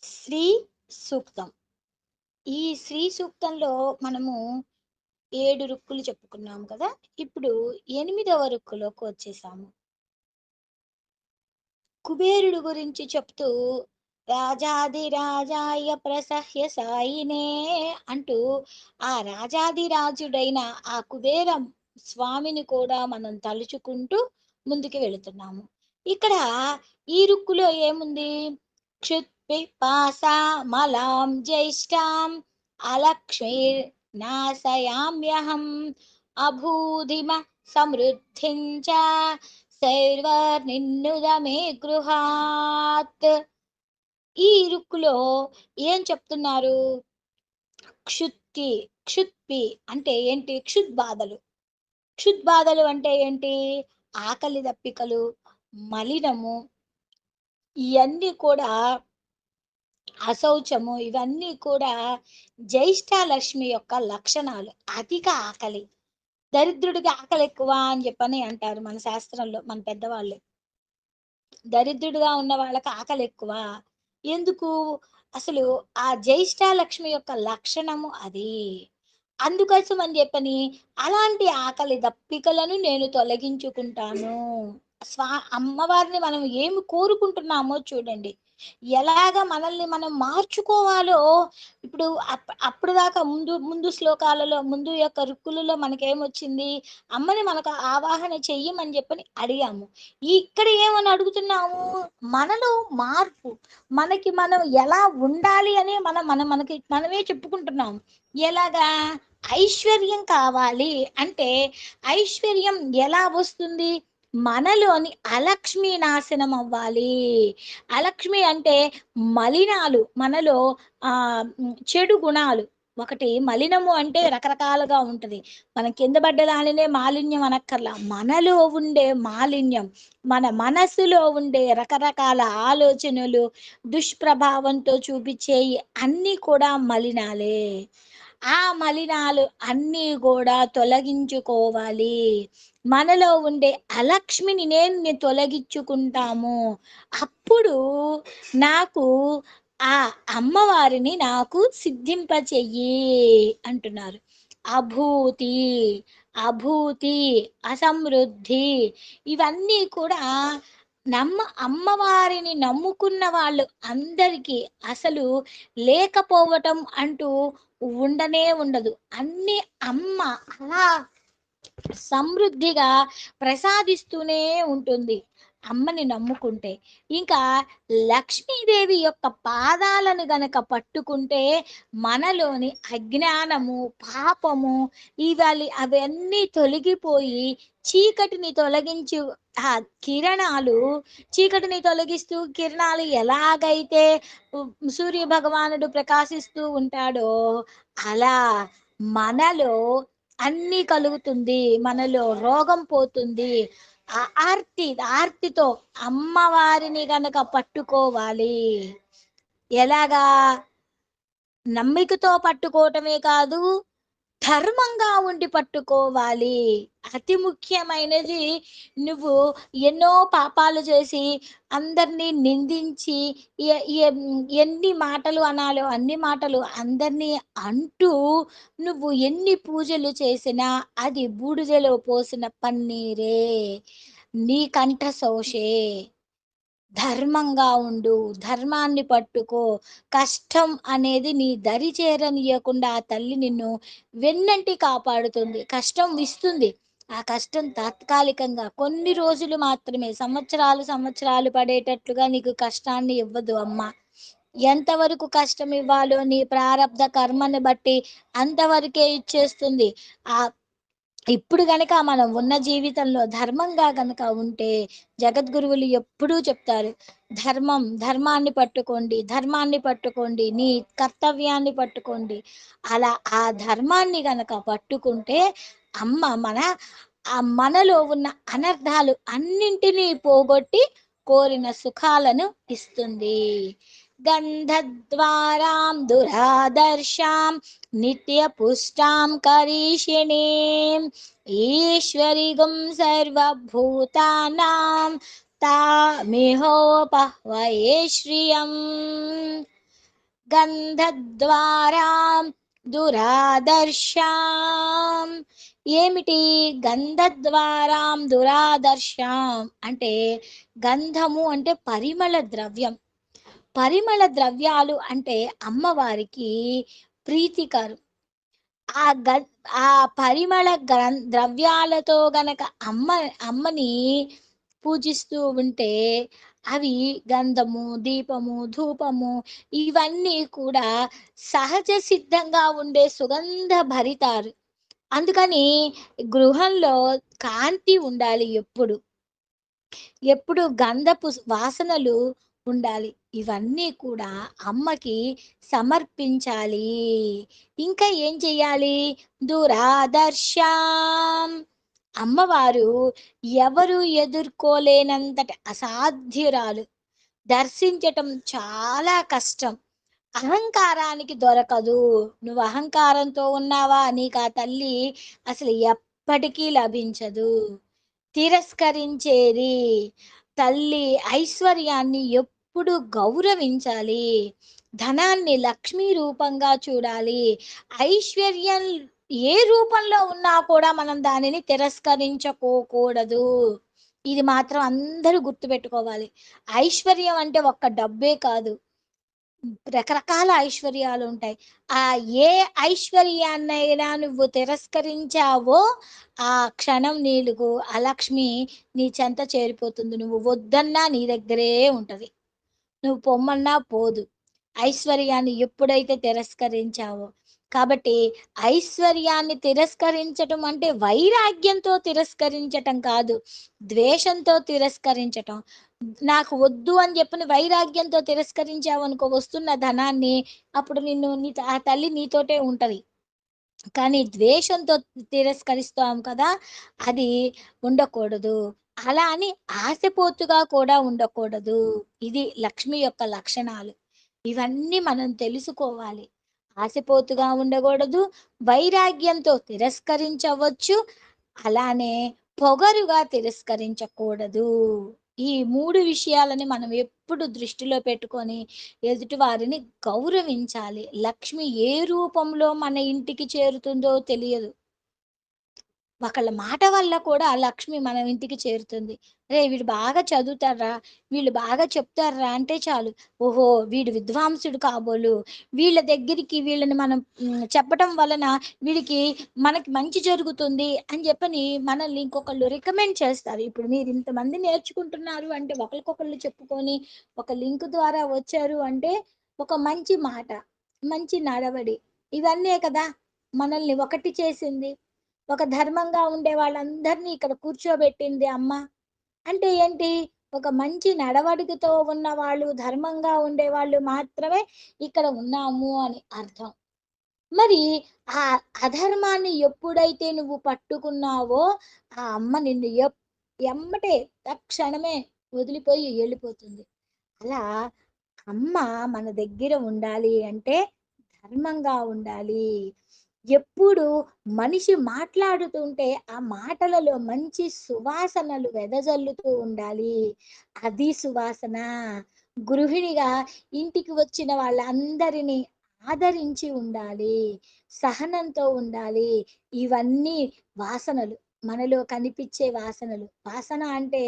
శ్రీ సూక్తం. ఈ శ్రీ సూక్తంలో మనము 7 రుక్కులు చెప్పుకున్నాం కదా! ఇప్పుడు 8వ రుక్కులోకి వచ్చేసాము. కుబేరుడు గురించి చెప్తూ రాజాదిరాజాయ ప్రసహ్య సాయినే అంటూ ఆ రాజాదిరాజుడైన ఆ కుబేర స్వామిని కూడా మనం తలుచుకుంటూ ముందుకు వెళుతున్నాము. ఇక్కడ ఈ రుక్కులో ఏముంది? క్షుత్పిపాసామలాం జ్యేష్ఠాం అలక్ష్మీర్నాశయామ్యహం అభూదిమ సమృద్ధించ శైర్వర్నిన్నుదమే గృహాత్. ఈ ఇరుక్కులో ఏం చెప్తున్నారు? క్షుత్కి క్షుత్పి అంటే ఏంటి? క్షుద్బాధలు అంటే ఏంటి? ఆకలి దప్పికలు, మలినము, ఇవన్నీ కూడా, అశౌచము, ఇవన్నీ కూడా జ్యేష్ఠాలక్ష్మి యొక్క లక్షణాలు. అధిక ఆకలి, దరిద్రుడికి ఆకలి ఎక్కువ అని చెప్పని అంటారు మన శాస్త్రంలో మన పెద్దవాళ్ళు. దరిద్రుడిగా ఉన్న వాళ్ళకి ఆకలి ఎక్కువ. ఎందుకు? అసలు ఆ జ్యేష్ఠాలక్ష్మి యొక్క లక్షణము అది. అందుకోసం అని చెప్పని అలాంటి ఆకలి దప్పికలను నేను తొలగించుకుంటాను. స్వా అమ్మవారిని మనం ఏమి కోరుకుంటున్నామో చూడండి. ఎలాగ మనల్ని మనం మార్చుకోవాలో ఇప్పుడు అప్పుడు దాకా ముందు ముందు శ్లోకాలలో ముందు యొక్క రుక్కులలో మనకేమొచ్చింది? అమ్మని మనకు ఆవాహన చెయ్యమని చెప్పని అడిగాము. ఇక్కడ ఏమని అడుగుతున్నాము? మనలో మార్పు. మనకి మనం ఎలా ఉండాలి అని మనకి మనమే చెప్పుకుంటున్నాం. ఎలాగా? ఐశ్వర్యం కావాలి అంటే ఐశ్వర్యం ఎలా వస్తుంది? మనలోని అలక్ష్మి నాశనం అవ్వాలి. అలక్ష్మి అంటే మలినాలు, మనలో చెడు గుణాలు. ఒకటి మలినము అంటే రకరకాలుగా ఉంటది. మనం కింద పడ్డ దానినే మాలిన్యం అనక్కర్లా. మనలో ఉండే మాలిన్యం, మన మనసులో ఉండే రకరకాల ఆలోచనలు, దుష్ప్రభావంతో చూపించేయి అన్నీ కూడా మలినాలే. ఆ మలినాలు అన్నీ కూడా తొలగించుకోవాలి. మనలో ఉండే అలక్ష్మిని నేను తొలగించుకుంటాము. అప్పుడు నాకు ఆ అమ్మవారిని నాకు సిద్ధింపచెయ్యి అంటున్నారు. అభూతి, అభూతి, అసమృద్ధి, ఇవన్నీ కూడా అమ్మవారిని నమ్ముకున్న వాళ్ళు అందరికీ అసలు లేకపోవటం అంటూ ఉండనే ఉండదు. అన్ని అమ్మ అలా సమృద్ధిగా ప్రసాదిస్తూనే ఉంటుంది అమ్మని నమ్ముకుంటే. ఇంకా లక్ష్మీదేవి యొక్క పాదాలను గనక పట్టుకుంటే మనలోని అజ్ఞానము, పాపము, అవన్నీ తొలగిపోయి చీకటిని తొలగించి ఆ కిరణాలు, చీకటిని తొలగిస్తూ కిరణాలు ఎలాగైతే సూర్య భగవానుడు ప్రకాశిస్తూ ఉంటాడో అలా మనలో అన్నీ కలుగుతుంది. మనలో రోగం పోతుంది. ఆర్తితో అమ్మవారిని గనక పట్టుకోవాలి. ఎలాగా? నమ్మికతో పట్టుకోవటమే కాదు, ధర్మంగా ఉండి పట్టుకోవాలి. అతి ముఖ్యమైనది, నువ్వు ఎన్నో పాపాలు చేసి అందరినీ నిందించి ఎన్ని మాటలు అనాలో అన్ని మాటలు అందరినీ అంటూ నువ్వు ఎన్ని పూజలు చేసినా అది బూడిదలో పోసిన పన్నీరే, నీ కంఠ శోషే. ధర్మంగా ఉండు, ధర్మాన్ని పట్టుకో. కష్టం అనేది నీ దరి చేరనీయకుండా ఆ తల్లి నిన్ను వెన్నంటి కాపాడుతుంది. కష్టం ఇస్తుంది. ఆ కష్టం తాత్కాలికంగా కొన్ని రోజులు మాత్రమే, సంవత్సరాలు సంవత్సరాలు పడేటట్లుగా నీకు కష్టాన్ని ఇవ్వదు అమ్మ. ఎంతవరకు కష్టం ఇవ్వాలో నీ ప్రారబ్ధ కర్మని బట్టి అంతవరకే ఇచ్చేస్తుంది. ఆ ఇప్పుడు గనక మనం ఉన్న జీవితంలో ధర్మంగా గనక ఉంటే, జగద్గురువులు ఎప్పుడూ చెప్తారు, ధర్మాన్ని పట్టుకోండి, ధర్మాన్ని పట్టుకోండి, నీ కర్తవ్యాన్ని పట్టుకోండి. అలా ఆ ధర్మాన్ని గనక పట్టుకుంటే అమ్మ మనలో ఉన్న అనర్థాలు అన్నింటినీ పోగొట్టి కోరిన సుఖాలను ఇస్తుంది. గంధద్వారాం దురాదర్శాం నిత్య పుష్టాం కరీషిణీం ఈశ్వరిగుం సర్వభూతానాం తామిహోపహ్వయే శ్రియం. గంధద్వారాం దురాదర్శాం. ఏమిటి గంధద్వారాం దురాదర్శాం అంటే? గంధము అంటే పరిమళ ద్రవ్యం. పరిమళ ద్రవ్యాలు అంటే అమ్మవారికి ప్రీతికరం. ఆ గ ఆ పరిమళ ద్రవ్యాలతో గనక అమ్మని పూజిస్తూ ఉంటే అవి గంధము, దీపము, ధూపము ఇవన్నీ కూడా సహజ సిద్ధంగా ఉండే సుగంధ భరితారు. అందుకని గృహంలో కాంతి ఉండాలి ఎప్పుడు. ఎప్పుడు గంధపు వాసనలు ఉండాలి. ఇవన్నీ కూడా అమ్మకి సమర్పించాలి. ఇంకా ఏం చెయ్యాలి? దురాదర్శం. అమ్మవారు ఎవరు ఎదుర్కోలేనంతటి అసాధ్యురాలు. దర్శించటం చాలా కష్టం. అహంకారానికి దొరకదు. నువ్వు అహంకారంతో ఉన్నావా, నీకు ఆ తల్లి అసలు ఎప్పటికీ లభించదు. తిరస్కరించేది. తల్లి ఐశ్వర్యాన్ని ఎప్పుడు గౌరవించాలి. ధనాన్ని లక్ష్మీ రూపంగా చూడాలి. ఐశ్వర్యం ఏ రూపంలో ఉన్నా కూడా మనం దానిని తిరస్కరించుకోకూడదు. ఇది మాత్రం అందరూ గుర్తుపెట్టుకోవాలి. ఐశ్వర్యం అంటే ఒక్క డబ్బే కాదు, రకరకాల ఐశ్వర్యాలు ఉంటాయి. ఆ ఏ ఐశ్వర్యాన్నైనా నువ్వు తిరస్కరించావో ఆ క్షణం నీకు అలక్ష్మి నీ చెంత చేరిపోతుంది. నువ్వు వద్దన్నా నీ దగ్గరే ఉంటది. నువ్వు పొమ్మన్నా పోదు. ఐశ్వర్యాన్ని ఎప్పుడైతే తిరస్కరించావో. కాబట్టి ఐశ్వర్యాన్ని తిరస్కరించటం అంటే వైరాగ్యంతో తిరస్కరించటం కాదు, ద్వేషంతో తిరస్కరించటం. నాకు వద్దు అని చెప్పని వైరాగ్యంతో తిరస్కరించావు అనుకో, వస్తున్న ధనాన్ని అప్పుడు ఆ తల్లి నీతోటే ఉంటది. కానీ ద్వేషంతో తిరస్కరిస్తాం కదా, అది ఉండకూడదు. అలా అని ఆశపోతుగా కూడా ఉండకూడదు. ఇది లక్ష్మి యొక్క లక్షణాలు. ఇవన్నీ మనం తెలుసుకోవాలి. ఆశపోతుగా ఉండకూడదు, వైరాగ్యంతో తిరస్కరించవచ్చు, అలానే పొగరుగా తిరస్కరించకూడదు. ఈ 3 విషయాలని మనం ఎప్పుడు దృష్టిలో పెట్టుకొని ఎదుటి వారిని గౌరవించాలి. లక్ష్మి ఏ రూపంలో మన ఇంటికి చేరుతుందో తెలియదు. ఒకళ్ళ మాట వల్ల కూడా ఆ లక్ష్మి మన ఇంటికి చేరుతుంది. "అరే! వీడు బాగా చదువుతార్రా, వీళ్ళు బాగా చెప్తార్రా" అంటే చాలు. ఓహో! వీడు విద్వాంసుడు కాబోలు. వీళ్ళ దగ్గరికి వీళ్ళని మనం చెప్పటం వలన వీడికి మనకి మంచి జరుగుతుంది అని చెప్పని మనల్ని ఇంకొకళ్ళు రికమెండ్ చేస్తారు. ఇప్పుడు మీరు ఇంతమంది నేర్చుకుంటున్నారు అంటే ఒకళ్ళకొకళ్ళు చెప్పుకొని ఒక లింక్ ద్వారా వచ్చారు అంటే ఒక మంచి మాట, మంచి నడవడి ఇవన్నే కదా మనల్ని ఒకటి చేసింది. ఒక ధర్మంగా ఉండే వాళ్ళందరినీ ఇక్కడ కూర్చోబెట్టింది అమ్మ. అంటే ఏంటి? ఒక మంచి నడవడికతో ఉన్న వాళ్ళు, ధర్మంగా ఉండేవాళ్ళు మాత్రమే ఇక్కడ ఉన్నాము అని అర్థం. మరి ఆ అధర్మాన్ని ఎప్పుడైతే నువ్వు పట్టుకున్నావో, ఆ అమ్మ నిన్ను ఎమ్మటే తక్షణమే వదిలిపోయి వెళ్ళిపోతుంది. అలా అమ్మ మన దగ్గర ఉండాలి అంటే ధర్మంగా ఉండాలి. ఎప్పుడు మనిషి మాట్లాడుతుంటే ఆ మాటలలో మంచి సువాసనలు వెదజల్లుతూ ఉండాలి. అది సువాసన. గృహిణిగా ఇంటికి వచ్చిన వాళ్ళందరినీ ఆదరించి ఉండాలి. సహనంతో ఉండాలి. ఇవన్నీ వాసనలు. మనలో కనిపించే వాసనలు. వాసన అంటే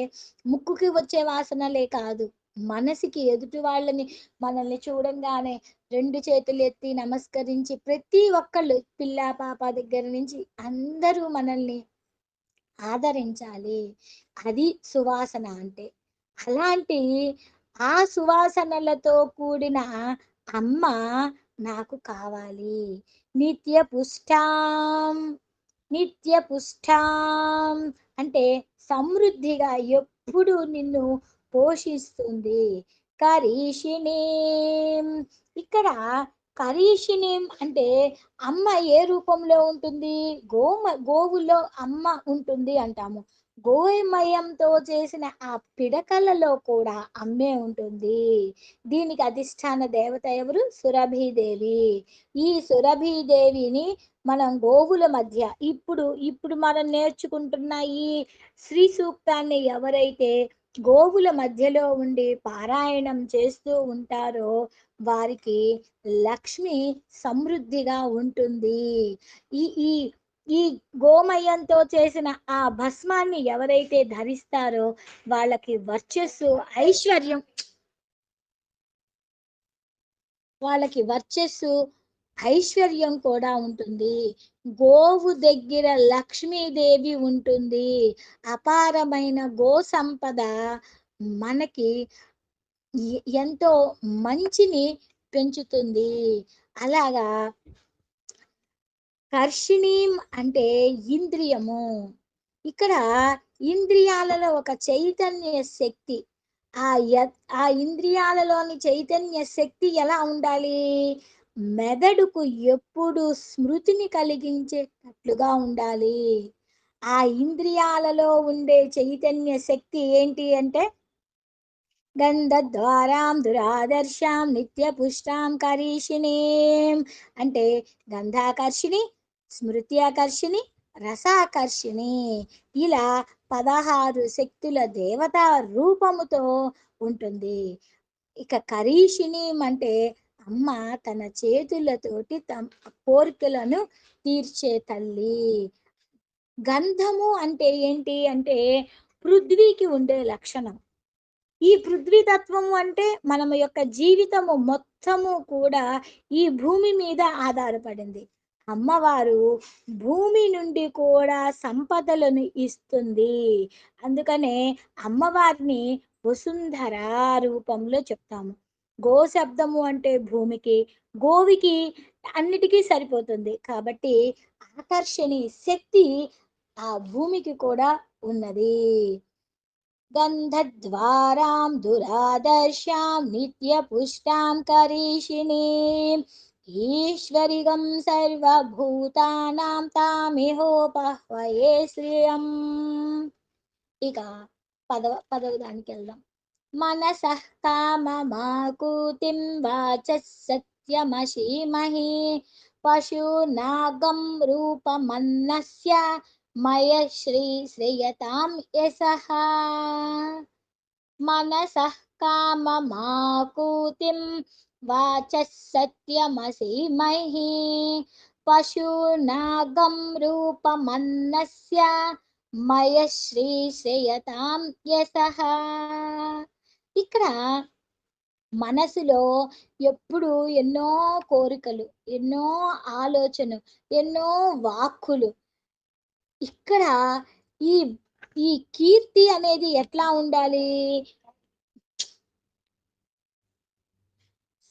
ముక్కుకి వచ్చే వాసనలే కాదు. మనసుకి ఎదుటి వాళ్ళని మనల్ని చూడంగానే 2 చేతులు ఎత్తి నమస్కరించి ప్రతి ఒక్కళ్ళు పిల్ల, పాప దగ్గర నుంచి అందరూ మనల్ని ఆదరించాలి. అది సువాసన అంటే. అలాంటి ఆ సువాసనలతో కూడిన అమ్మ నాకు కావాలి. నిత్య పుష్టాం, నిత్య పుష్టాం అంటే సమృద్ధిగా ఎప్పుడు నిన్ను పోషిస్తుంది. కరీషిణీం. ఇక్కడ కరీషిణీం అంటే అమ్మ ఏ రూపంలో ఉంటుంది? గోవులో అమ్మ ఉంటుంది అంటాము. గోమయంతో చేసిన ఆ పిడకలలో కూడా అమ్మే ఉంటుంది. దీనికి అధిష్టాన దేవత ఎవరు? సురభీదేవి. ఈ సురభీదేవిని మనం గోవుల మధ్య ఇప్పుడు మనం నేర్చుకుంటున్న ఈ శ్రీ సూక్తాన్ని ఎవరైతే గోవుల మధ్యలో ఉండి పారాయణం చేస్తూ ఉంటారో వారికి లక్ష్మి సమృద్ధిగా ఉంటుంది. ఈ ఈ ఈ గోమయంతో చేసిన ఆ భస్మాన్ని ఎవరైతే ధరిస్తారో వాళ్ళకి వర్చస్సు, ఐశ్వర్యం, వాళ్ళకి వర్చస్సు, ఐశ్వర్యం కూడా ఉంటుంది. గోవు దగ్గర లక్ష్మీదేవి ఉంటుంది. అపారమైన గో సంపద మనకి ఎంతో మంచిని పెంచుతుంది. అలాగా కర్షిణీం అంటే ఇంద్రియము. ఇక్కడ ఇంద్రియాలలో ఒక చైతన్య శక్తి. ఆ ఇంద్రియాలలోని చైతన్య శక్తి ఎలా ఉండాలి? మెదడుకు ఎప్పుడు స్మృతిని కలిగించేటట్లుగా ఉండాలి. ఆ ఇంద్రియాలలో ఉండే చైతన్య శక్తి ఏంటి అంటే గంధద్వారాం దురాదర్శాం నిత్యపుష్టాం కరీషిణీం అంటే గంధాకర్షిణి, స్మృత్యాకర్షిణి, రసాకర్షిణి, ఇలా 16 శక్తుల దేవతా రూపముతో ఉంటుంది. ఇక కరీషిణి అంటే అమ్మ తన చేతులతోటి తమ కోరికలను తీర్చే తల్లి. గంధము అంటే ఏంటి అంటే పృథ్వీకి ఉండే లక్షణం. ఈ పృథ్వీ తత్వము అంటే మన యొక్క జీవితము మొత్తము కూడా ఈ భూమి మీద ఆధారపడింది. అమ్మవారు భూమి నుండి కూడా సంపదలను ఇస్తుంది. అందుకనే అమ్మవారిని వసుంధర రూపంలో చెప్తాము. గో శబ్దము అంటే భూమికి, గోవికి అన్నిటికీ సరిపోతుంది. కాబట్టి ఆకర్షణి శక్తి ఆ భూమికి కూడా ఉన్నది. गन्धद्वारां दुरादर्शां नित्यपुष्टां करीषिणीम् ఈశ్వరిగం సర్వభూతానాం తామిహోపహ్వయే శ్రియం. ఇక పదవ దానికి వెళ్దాం. మనసః కామమాకూతిం వాచः సత్యమశీమహి పశూనాగం రూపమన్నస్య మయ శ్రీ శ్రేయతాం యసః. మనసః కామమాకూతిం వాచः సత్యమసీమహి పశూనాగం రూపమన్నస్య మయ శ్రీ శ్రేయతాం యసః. ఇక్కడ మనసులో ఎప్పుడు ఎన్నో కోరికలు, ఎన్నో ఆలోచన, ఎన్నో వాక్కులు. ఇక్కడ ఈ ఈ కీర్తి అనేది ఎట్లా ఉండాలి?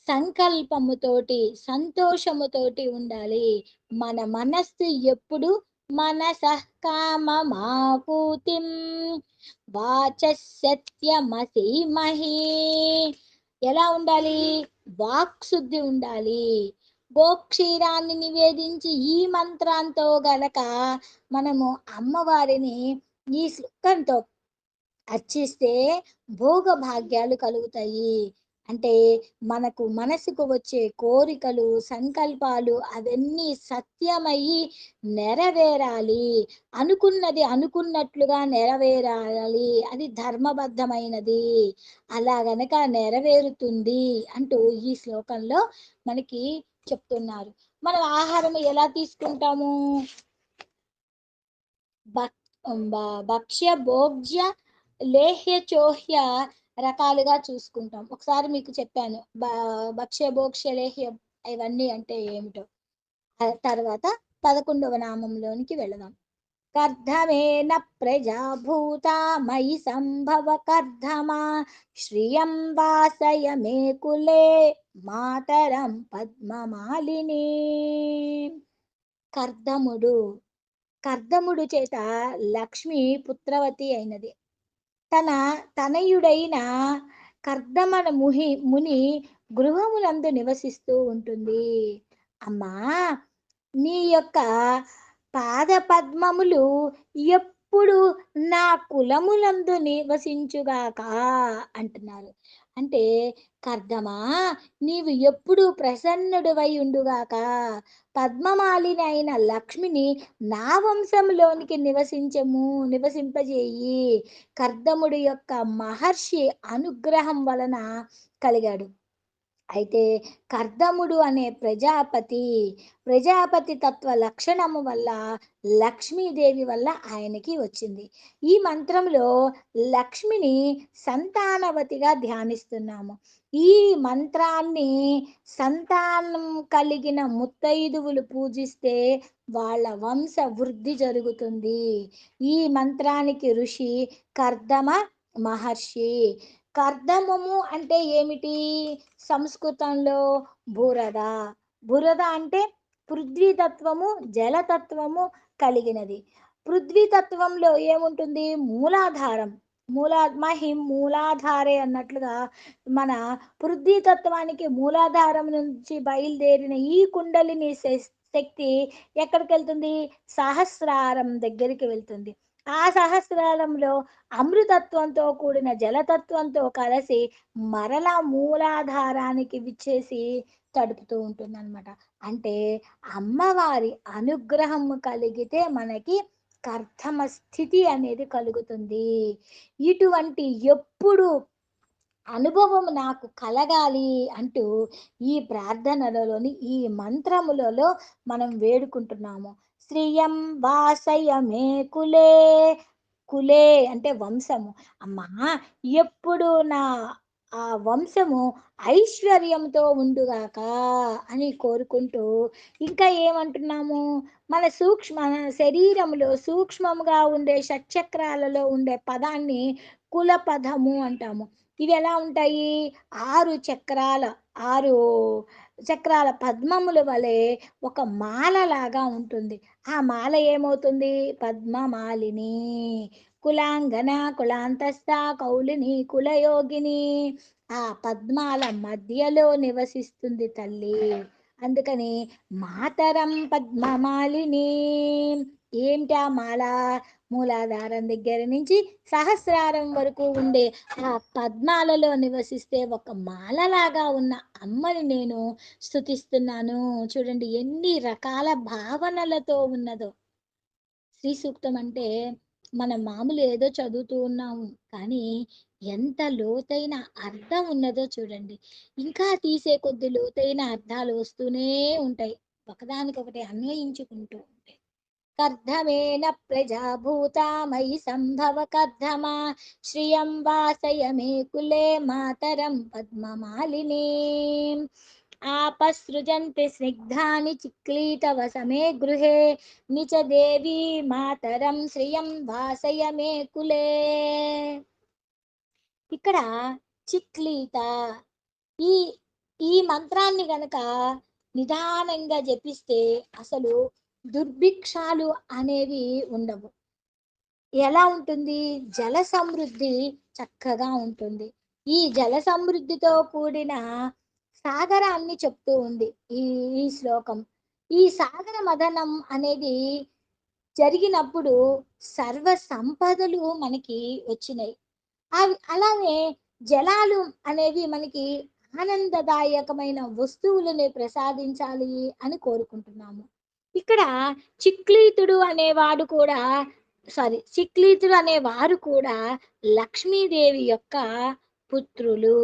సంకల్పముతోటి, సంతోషముతోటి ఉండాలి. మన మనస్సు ఎప్పుడు మనసః కామమాకూతిం వాచః సత్యమసీమహి. ఎలా ఉండాలి? వాక్శుద్ధి ఉండాలి. గోక్షీరాన్ని నివేదించి ఈ మంత్రంతో గనక మనము అమ్మవారిని ఈ శ్లోకంతో అర్చిస్తే భోగ భాగ్యాలు కలుగుతాయి. అంటే మనకు మనసుకు వచ్చే కోరికలు, సంకల్పాలు అవన్నీ సత్యమయ్యి నెరవేరాలి. అనుకున్నది అనుకున్నట్లుగా నెరవేరాలి. అది ధర్మబద్ధమైనది. అలా గనక నెరవేరుతుంది అంటూ ఈ శ్లోకంలో మనకి చెప్తున్నారు. మనం ఆహారం ఎలా తీసుకుంటాము? భక్ష్య భోగ్య లేహ్య చోహ్య రకాలుగా చూసుకుంటాం. ఒకసారి మీకు చెప్పాను భక్ష్య భోక్ష్య లేహ్య ఇవన్నీ అంటే ఏమిటో. తర్వాత 11వ నామంలోనికి వెళదాం. కర్ధమేన ప్రజాభూత మయి సంభవ కర్ధమా శ్రియం వాసయ మే కులే మాతరం పద్మమాలిని. కర్దముడు చేత లక్ష్మి పుత్రవతి అయినది. తన తనయుడైన కర్దమన ముని గృహములందు నివసిస్తూ ఉంటుంది. అమ్మా, నీ యొక్క పాద పద్మములు ఎప్పుడు నా కులములందు నివసించుగాక అంటున్నారు. అంటే కర్దమా, నీవు ఎప్పుడు ప్రసన్నుడివై ఉండుగాక. పద్మమాలిని అయిన లక్ష్మిని నా వంశంలోనికి నివసింపజేయి. కర్దముడి యొక్క మహర్షి అనుగ్రహం వలన కలిగాడు. అయితే కర్దముడు అనే ప్రజాపతి తత్వ లక్షణము వల్ల లక్ష్మీదేవి వల్ల ఆయనకి వచ్చింది. ఈ మంత్రంలో లక్ష్మిని సంతానవతిగా ధ్యానిస్తున్నాము. ఈ మంత్రాన్ని సంతానం కలిగిన ముత్తైదువులు పూజిస్తే వాళ్ళ వంశ వృద్ధి జరుగుతుంది. ఈ మంత్రానికి ఋషి కర్దమ మహర్షి. కర్దమము అంటే ఏమిటి? సంస్కృతంలో బురద. బురద అంటే పృథ్వీతత్వము జలతత్వము కలిగినది. పృథ్వీతత్వంలో ఏముంటుంది? మూలాధారం. మూలాధారే అన్నట్లుగా మన పృథ్వీతత్వానికి మూలాధారం నుంచి బయలుదేరిన ఈ కుండలిని శక్తి ఎక్కడికి వెళ్తుంది? సహస్రారం దగ్గరికి వెళ్తుంది. ఆ సహస్రారంలో అమృతత్వంతో కూడిన జలతత్వంతో కలిసి మరలా మూలాధారానికి విచ్చేసి తడుపుతూ ఉంటుందన్నమాట. అంటే అమ్మవారి అనుగ్రహం కలిగితే మనకి కర్ధమ స్థితి అనేది కలుగుతుంది. ఇటువంటి ఎప్పుడు అనుభవం నాకు కలగాలి అంటూ ఈ ప్రార్థనలలోని ఈ మంత్రములలో మనం వేడుకుంటున్నాము. శ్రియం వాసయ మే కులే. కులే అంటే వంశము. అమ్మా, ఎప్పుడు నా ఆ వంశము ఐశ్వర్యంతో ఉండుగాక అని కోరుకుంటూ ఇంకా ఏమంటున్నాము? మన శరీరంలో సూక్ష్మంగా ఉండే షట్చక్రాలలో ఉండే పదాన్ని కుల పదము అంటాము. ఇవి ఎలా ఉంటాయి? 6 చక్రాల 6 చక్రాల పద్మముల వలె ఒక మాలలాగా ఉంటుంది. ఆ మాల ఏమవుతుంది? పద్మమాలిని. కులాంగన, కులాంతస్థ, కౌలిని, కులయోగిని. ఆ పద్మాల మధ్యలో నివసిస్తుంది తల్లి. అందుకని మాతరం పద్మమాలిని. ఏంటి ఆ మాల? మూలాధారం దగ్గర నుంచి సహస్రారం వరకు ఉండే ఆ పద్మాలలో నివసిస్తే ఒక మాలలాగా ఉన్న అమ్మని నేను స్తుతిస్తున్నాను. చూడండి ఎన్ని రకాల భావనలతో ఉన్నదో. శ్రీ సూక్తం అంటే మనం మామూలు ఏదో చదువుతూ ఉన్నాము, కానీ ఎంత లోతైన అర్థం ఉన్నదో చూడండి. ఇంకా తీసే కొద్ది లోతైన అర్థాలు వస్తూనే ఉంటాయి, ఒకదానికొకటి అన్వయించుకుంటూ ఉంటాయి. కర్ధమేన ప్రజాభూత మయి సంభవ కర్ధమా శ్రియం వాసయ మే కులే మాతరం పద్మమాలిని. ఆపసృజంతి స్నిగ్ధాని చిక్లీతవ సమే గృహే నిచ దేవి మాతరం శ్రియం వాసయ మే కులే. ఇక్కడ చిక్లీత, ఈ ఈ మంత్రాన్ని గనక నిదానంగా జపిస్తే అసలు దుర్భిక్షాలు అనేవి ఉండవు. ఎలా ఉంటుంది? జల సమృద్ధి చక్కగా ఉంటుంది. ఈ జల సమృద్ధితో కూడిన సాగరాన్ని చెప్తూ ఉంది ఈ ఈ శ్లోకం. ఈ సాగర మదనం అనేది జరిగినప్పుడు సర్వ సంపదలు మనకి వచ్చినాయి. అవి అలానే జలాలు అనేవి మనకి ఆనందదాయకమైన వస్తువులని ప్రసాదించాలి అని కోరుకుంటున్నాము. ఇక్కడ చిక్లీతుడు అనేవాడు కూడా చిక్లీతుడు అనేవారు కూడా లక్ష్మీదేవి యొక్క పుత్రులు.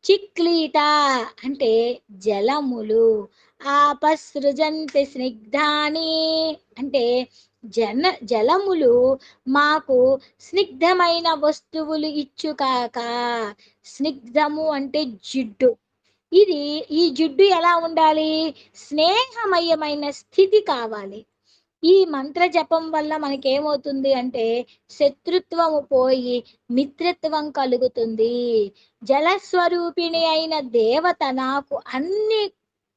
చిక్లీత అంటే జలములు. ఆపసృజంతి స్నిగ్ధాని అంటే జలములు మాకు స్నిగ్ధమైన వస్తువులు ఇచ్చుకాక. స్నిగ్ధము అంటే జిడ్డు. ఈ జిడ్డు ఎలా ఉండాలి? స్నేహమయమైన స్థితి కావాలి. ఈ మంత్ర జపం వల్ల మనకేమవుతుంది అంటే శత్రుత్వము పోయి మిత్రత్వం కలుగుతుంది. జలస్వరూపిణి అయిన దేవత నాకు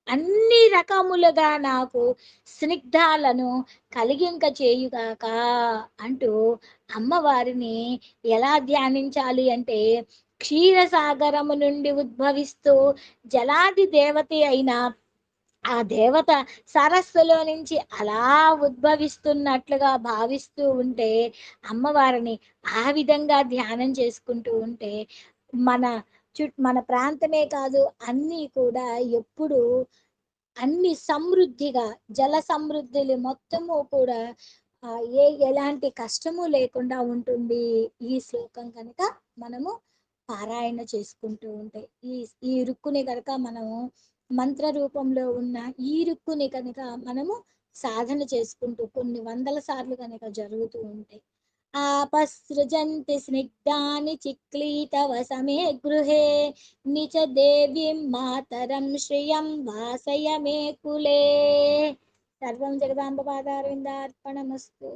అన్ని రకములుగా నాకు స్నిగ్ధాలను కలిగింక చేయుగాక అంటూ అమ్మవారిని ఎలా ధ్యానించాలి అంటే క్షీరసాగరము నుండి ఉద్భవిస్తూ జలాది దేవత అయిన ఆ దేవత సరస్సులో నుంచి అలా ఉద్భవిస్తున్నట్లుగా భావిస్తూ ఉంటే, అమ్మవారిని ఆ విధంగా ధ్యానం చేసుకుంటూ ఉంటే మన మన ప్రాంతమే కాదు, అన్నీ కూడా ఎప్పుడు అన్ని సమృద్ధిగా, జల సమృద్ధిలు మొత్తము కూడా ఎలాంటి కష్టము లేకుండా ఉంటుంది ఈ శ్లోకం కనుక మనము పారాయణ చేసుకుంటూ ఉంటే. ఈ ఈ రుక్కుని కనుక మనము మంత్ర రూపంలో ఉన్న ఈ రుక్కుని కనుక మనము సాధన చేసుకుంటూ కొన్ని వందల సార్లు కనుక జరుగుతూ ఉంటాయి. ఆపసృజంతి స్నిగ్ధాని చిక్లీతవ సమే గృహే నిచ దేవీం మాతరం శ్రియం వాసయ మే కులే. సర్వం జగదాంబ పాదారవిందార్పణమస్తు.